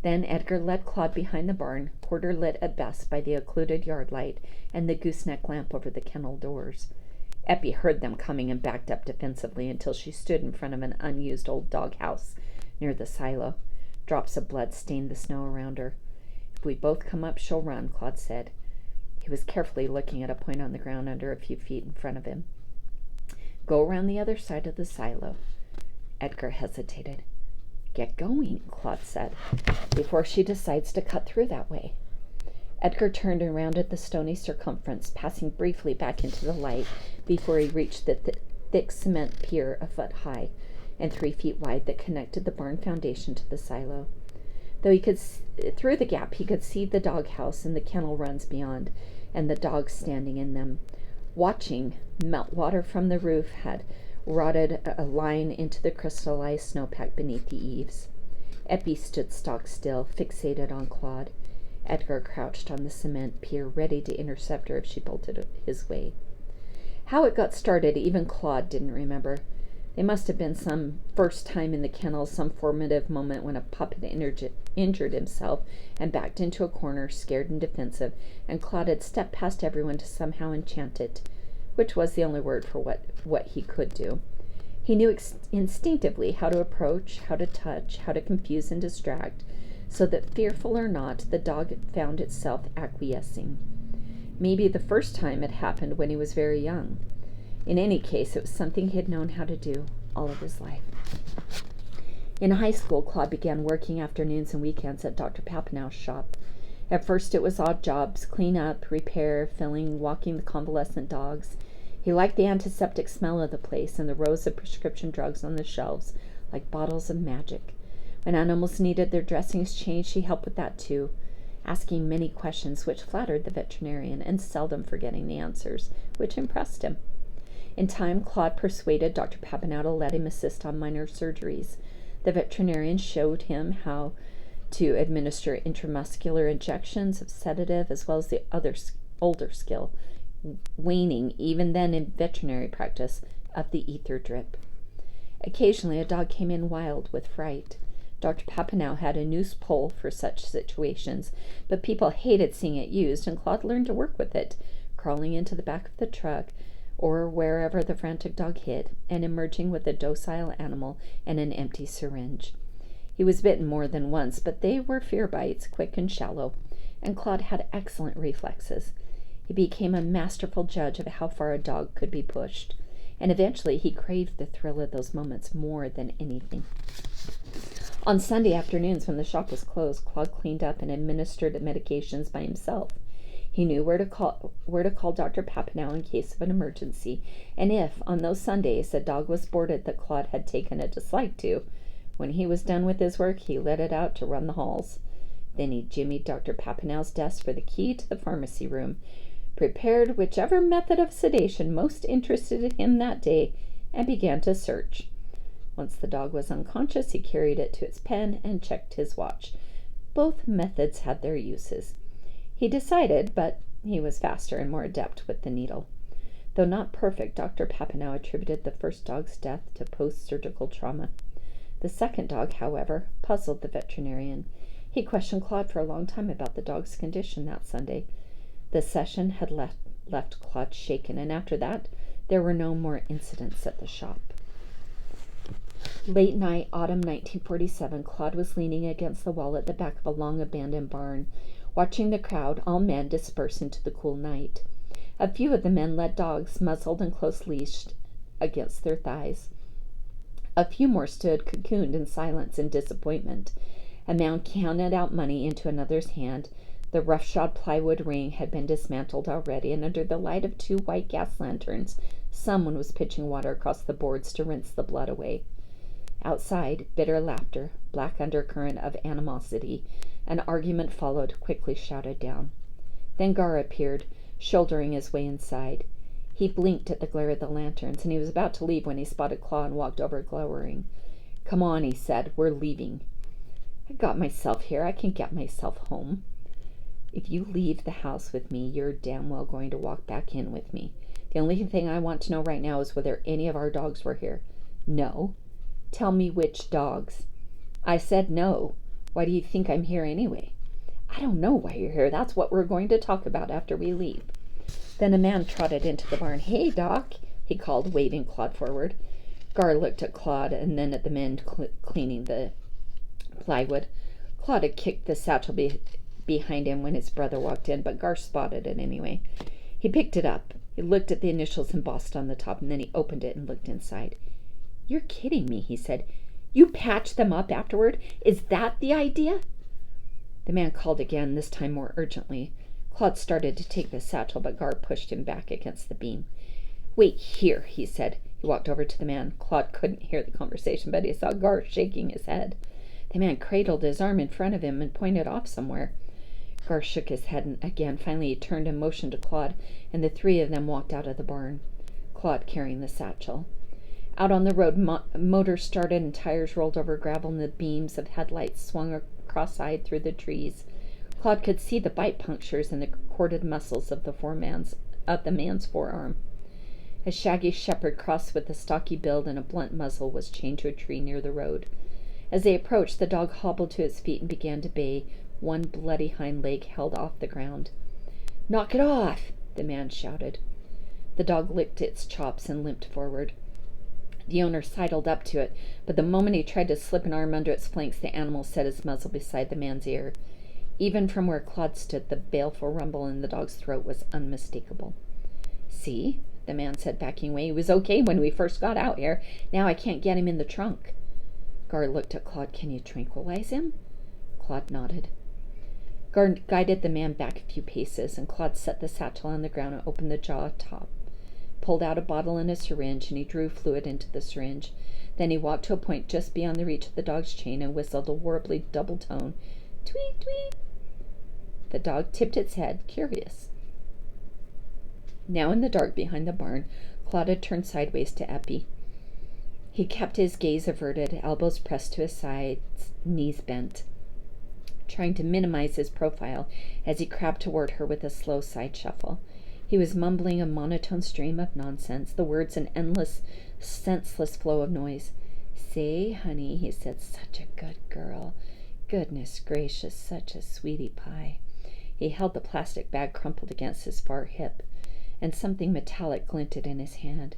Then Edgar led Claude behind the barn, quarter lit at best by the occluded yard light and the gooseneck lamp over the kennel doors. Eppie heard them coming and backed up defensively until she stood in front of an unused old doghouse near the silo. Drops of blood stained the snow around her. "If we both come up, she'll run," Claude said. He was carefully looking at a point on the ground under a few feet in front of him. "Go around the other side of the silo." Edgar hesitated. "Get going," Claude said, "before she decides to cut through that way." Edgar turned and rounded the stony circumference, passing briefly back into the light before he reached the thick cement pier a foot high and 3 feet wide that connected the barn foundation to the silo. Though he could through the gap, he could see the doghouse and the kennel runs beyond, and the dogs standing in them. Watching, meltwater from the roof had rotted a line into the crystallized snowpack beneath the eaves. Eppie stood stock still, fixated on Claude. Edgar crouched on the cement pier, ready to intercept her if she bolted his way. How it got started, even Claude didn't remember. They must have been some first time in the kennel, some formative moment when a pup had injured himself and backed into a corner, scared and defensive, and Claude had stepped past everyone to somehow enchant it, which was the only word for what he could do. He knew instinctively how to approach, how to touch, how to confuse and distract, so that, fearful or not, the dog found itself acquiescing. Maybe the first time it happened when he was very young. In any case, it was something he had known how to do all of his life. In high school, Claude began working afternoons and weekends at Dr. Papineau's shop. At first it was odd jobs: clean up, repair, filling, walking the convalescent dogs. He liked the antiseptic smell of the place and the rows of prescription drugs on the shelves, like bottles of magic. When animals needed their dressings changed, he helped with that too, asking many questions which flattered the veterinarian and seldom forgetting the answers, which impressed him. In time, Claude persuaded Dr. Papineau to let him assist on minor surgeries. The veterinarian showed him how to administer intramuscular injections of sedative, as well as the other older skill, waning, even then in veterinary practice, of the ether drip. Occasionally a dog came in wild with fright. Dr. Papineau had a noose pole for such situations, but people hated seeing it used, and Claude learned to work with it, crawling into the back of the truck or wherever the frantic dog hid, and emerging with a docile animal and an empty syringe. He was bitten more than once, but they were fear bites, quick and shallow, and Claude had excellent reflexes. He became a masterful judge of how far a dog could be pushed, and eventually he craved the thrill of those moments more than anything. On Sunday afternoons, when the shop was closed, Claude cleaned up and administered medications by himself. He knew where to call Dr. Papineau in case of an emergency, and if, on those Sundays, a dog was boarded that Claude had taken a dislike to, when he was done with his work, he let it out to run the halls. Then he jimmied Dr. Papineau's desk for the key to the pharmacy room, prepared whichever method of sedation most interested him that day, and began to search. Once the dog was unconscious, he carried it to its pen and checked his watch. Both methods had their uses. He decided, but he was faster and more adept with the needle. Though not perfect, Dr. Papineau attributed the first dog's death to post-surgical trauma. The second dog, however, puzzled the veterinarian. He questioned Claude for a long time about the dog's condition that Sunday. The session had left Claude shaken, and after that, there were no more incidents at the shop. Late night, autumn 1947, Claude was leaning against the wall at the back of a long abandoned barn, watching the crowd, all men, disperse into the cool night. A few of the men led dogs, muzzled and close-leashed, against their thighs. A few more stood cocooned in silence and disappointment. A man counted out money into another's hand, The roughshod plywood ring had been dismantled already, and under the light of 2 white gas lanterns, someone was pitching water across the boards to rinse the blood away. Outside, bitter laughter, black undercurrent of animosity, an argument followed, quickly shouted down. Then Gar appeared, shouldering his way inside. He blinked at the glare of the lanterns, and he was about to leave when he spotted Claw and walked over, glowering. "Come on," he said. "We're leaving." "I got myself here. I can get myself home." "If you leave the house with me, you're damn well going to walk back in with me. The only thing I want to know right now is whether any of our dogs were here." "No." "Tell me which dogs." "I said no. Why do you think I'm here anyway?" "I don't know why you're here. That's what we're going to talk about after we leave." Then a man trotted into the barn. "Hey, Doc," he called, waving Claude forward. Gar looked at Claude and then at the men cleaning the plywood. Claude had kicked the satchel behind him when his brother walked in, but Gar spotted it anyway. He picked it up. He looked at the initials embossed on the top, and then he opened it and looked inside. "You're kidding me," he said. "You patched them up afterward? Is that the idea?" The man called again, this time more urgently. Claude started to take the satchel, but Gar pushed him back against the beam. "Wait here," he said. He walked over to the man. Claude couldn't hear the conversation, but he saw Gar shaking his head. The man cradled his arm in front of him and pointed off somewhere. Gar shook his head again. Finally he turned and motioned to Claude, and the 3 of them walked out of the barn, Claude carrying the satchel. Out on the road, motors started and tires rolled over gravel, and the beams of headlights swung cross-eyed through the trees. Claude could see the bite punctures in the corded muscles of the man's forearm. A shaggy shepherd crossed with a stocky build and a blunt muzzle was chained to a tree near the road. As they approached, the dog hobbled to its feet and began to bay, one bloody hind leg held off the ground. "Knock it off!" the man shouted. The dog licked its chops and limped forward. The owner sidled up to it, but the moment he tried to slip an arm under its flanks, the animal set his muzzle beside the man's ear. Even from where Claude stood, the baleful rumble in the dog's throat was unmistakable. "See?" the man said, backing away. "He was okay when we first got out here. Now I can't get him in the trunk." Gar looked at Claude. "Can you tranquilize him?" Claude nodded. Gar guided the man back a few paces, and Claude set the satchel on the ground and opened the jaw top, pulled out a bottle and a syringe, and he drew fluid into the syringe. Then he walked to a point just beyond the reach of the dog's chain and whistled a warbly double tone. "Tweet, tweet." The dog tipped its head, curious. Now in the dark behind the barn, Claude had turned sideways to Eppie. He kept his gaze averted, elbows pressed to his sides, knees bent, trying to minimize his profile as he crept toward her with a slow side shuffle. He was mumbling a monotone stream of nonsense, the words an endless, senseless flow of noise. "Say, honey," he said, "such a good girl. Goodness gracious, such a sweetie pie." He held the plastic bag crumpled against his far hip, and something metallic glinted in his hand.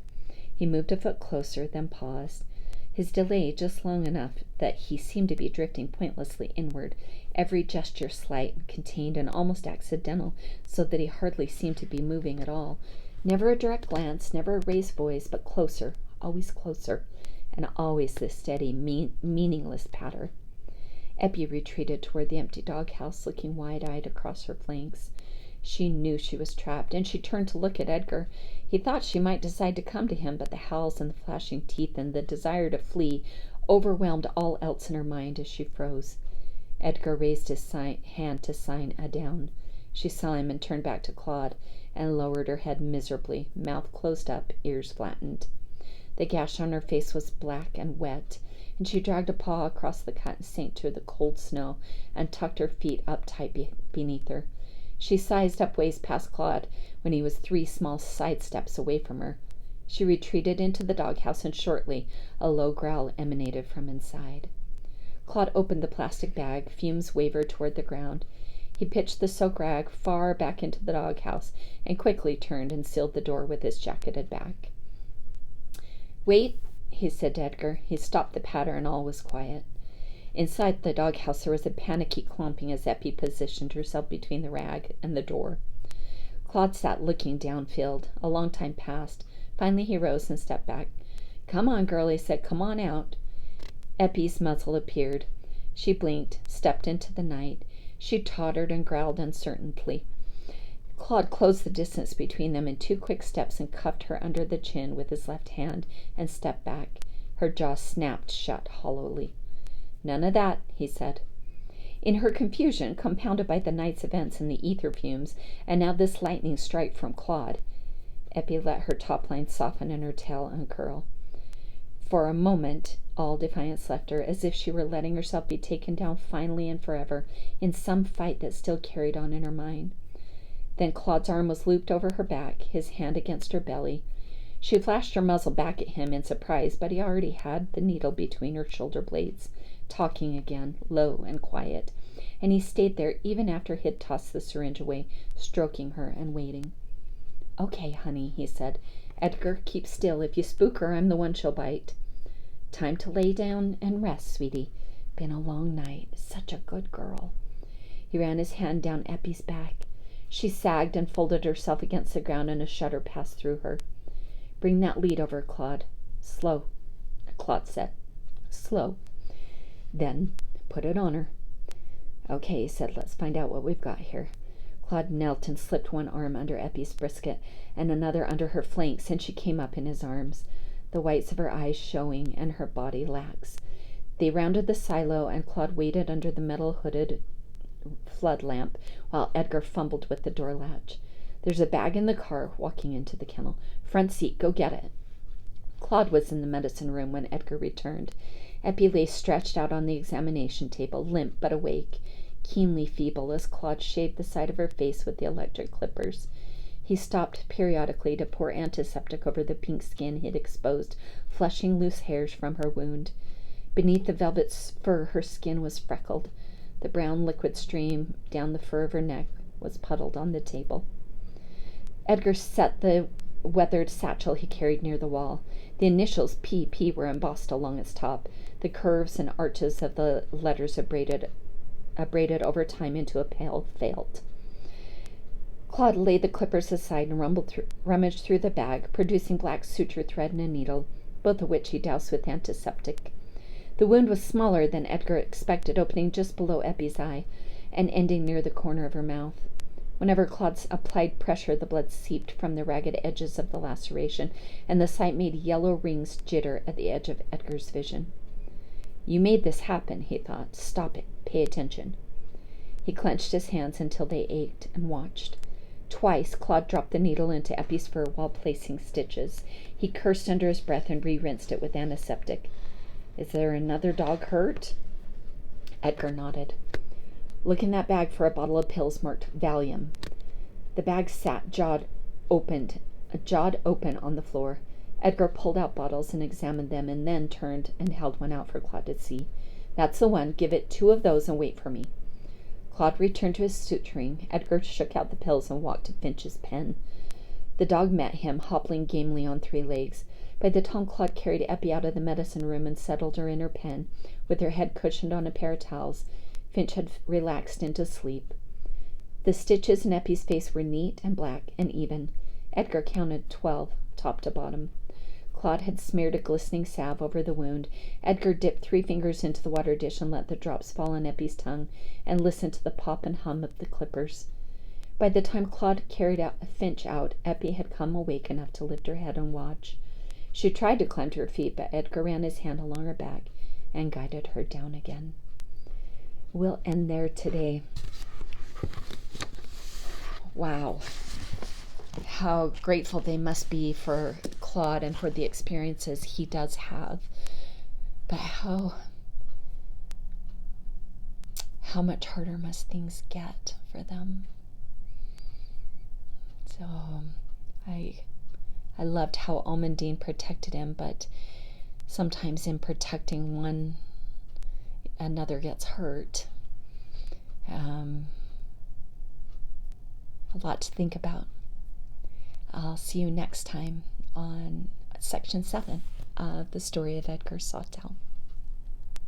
He moved a foot closer, then paused. His delay just long enough that he seemed to be drifting pointlessly inward, every gesture slight and contained and almost accidental, so that he hardly seemed to be moving at all. Never a direct glance, never a raised voice, but closer, and always this steady, meaningless patter. Eppie retreated toward the empty doghouse, looking wide-eyed across her flanks. She knew she was trapped, and she turned to look at Edgar. He thought she might decide to come to him, but the howls and the flashing teeth and the desire to flee overwhelmed all else in her mind as she froze. Edgar raised his hand to sign a down. She saw him and turned back to Claude and lowered her head miserably, mouth closed up, ears flattened. The gash on her face was black and wet, and she dragged a paw across the cut and sank to the cold snow and tucked her feet up tight beneath her. She sized up ways past Claude when he was 3 small side steps away from her. She retreated into the doghouse, and shortly a low growl emanated from inside. Claude opened the plastic bag. Fumes wavered toward the ground. He pitched the soak rag far back into the doghouse and quickly turned and sealed the door with his jacketed back. "Wait," he said to Edgar. He stopped the patter, and all was quiet. Inside the doghouse there was a panicky clomping as Eppie positioned herself between the rag and the door. Claude sat looking downfield. A long time passed. Finally he rose and stepped back. "Come on, girl," he said. "Come on out." Eppie's muzzle appeared. She blinked, stepped into the night. She tottered and growled uncertainly. Claude closed the distance between them in 2 quick steps and cuffed her under the chin with his left hand and stepped back. Her jaw snapped shut hollowly. "None of that," he said. In her confusion, compounded by the night's events and the ether fumes, and now this lightning strike from Claude, Eppie let her top line soften and her tail uncurl. For a moment, all defiance left her, as if she were letting herself be taken down finally and forever in some fight that still carried on in her mind. Then Claude's arm was looped over her back, his hand against her belly. She flashed her muzzle back at him in surprise, but he already had the needle between her shoulder blades, talking again, low and quiet, and he stayed there even after he had tossed the syringe away, stroking her and waiting. "Okay, honey," he said. "Edgar, keep still. If you spook her, I'm the one she'll bite. Time to lay down and rest, sweetie. Been a long night. Such a good girl." He ran his hand down Eppie's back. She sagged and folded herself against the ground, and a shudder passed through her. "Bring that lead over, Claude." "Slow," Claude said. "Slow." "Then put it on her." "Okay," he said. "Let's find out what we've got here." Claude knelt and slipped one arm under Eppie's brisket and another under her flanks, and she came up in his arms, the whites of her eyes showing and her body lax. They rounded the silo, and Claude waited under the metal-hooded flood lamp while Edgar fumbled with the door latch. "There's a bag in the car," walking into the kennel. "Front seat, go get it." Claude was in the medicine room when Edgar returned. Eppie lay stretched out on the examination table, limp but awake, keenly feeble as Claude shaved the side of her face with the electric clippers. He stopped periodically to pour antiseptic over the pink skin he'd exposed, flushing loose hairs from her wound. Beneath the velvet fur, her skin was freckled. The brown liquid stream down the fur of her neck was puddled on the table. Edgar set the weathered satchel he carried near the wall. The initials PP were embossed along its top, the curves and arches of the letters abraded over time into a pale felt. Claude laid the clippers aside and rummaged through the bag, producing black suture thread and a needle, both of which he doused with antiseptic. The wound was smaller than Edgar expected, opening just below Eppie's eye and ending near the corner of her mouth. Whenever Claude applied pressure, the blood seeped from the ragged edges of the laceration, and the sight made yellow rings jitter at the edge of Edgar's vision. "You made this happen," he thought. "Stop it. Pay attention." He clenched his hands until they ached and watched. Twice, Claude dropped the needle into Eppie's fur while placing stitches. He cursed under his breath and re-rinsed it with antiseptic. "Is there another dog hurt?" Edgar nodded. "Look in that bag for a bottle of pills marked Valium." The bag sat jawed open on the floor. Edgar pulled out bottles and examined them, and then turned and held one out for Claude to see. "That's the one. Give it 2 of those and wait for me." Claude returned to his suturing. Edgar shook out the pills and walked to Finch's pen. The dog met him, hobbling gamely on 3 legs. By the time Claude carried Eppie out of the medicine room and settled her in her pen, with her head cushioned on a pair of towels, Finch had relaxed into sleep. The stitches in Eppie's face were neat and black and even. Edgar counted 12, top to bottom. Claude had smeared a glistening salve over the wound. Edgar dipped 3 fingers into the water dish and let the drops fall on Eppie's tongue and listened to the pop and hum of the clippers. By the time Claude carried Finch out, Eppie had come awake enough to lift her head and watch. She tried to climb to her feet, but Edgar ran his hand along her back and guided her down again. We'll end there today. Wow. How grateful they must be for Claude and for the experiences he does have. But how much harder must things get for them? So I loved how Almondine protected him, but sometimes in protecting one, another gets hurt. A lot to think about. I'll see you next time on Section 7 of the story of Edgar Sawtelle.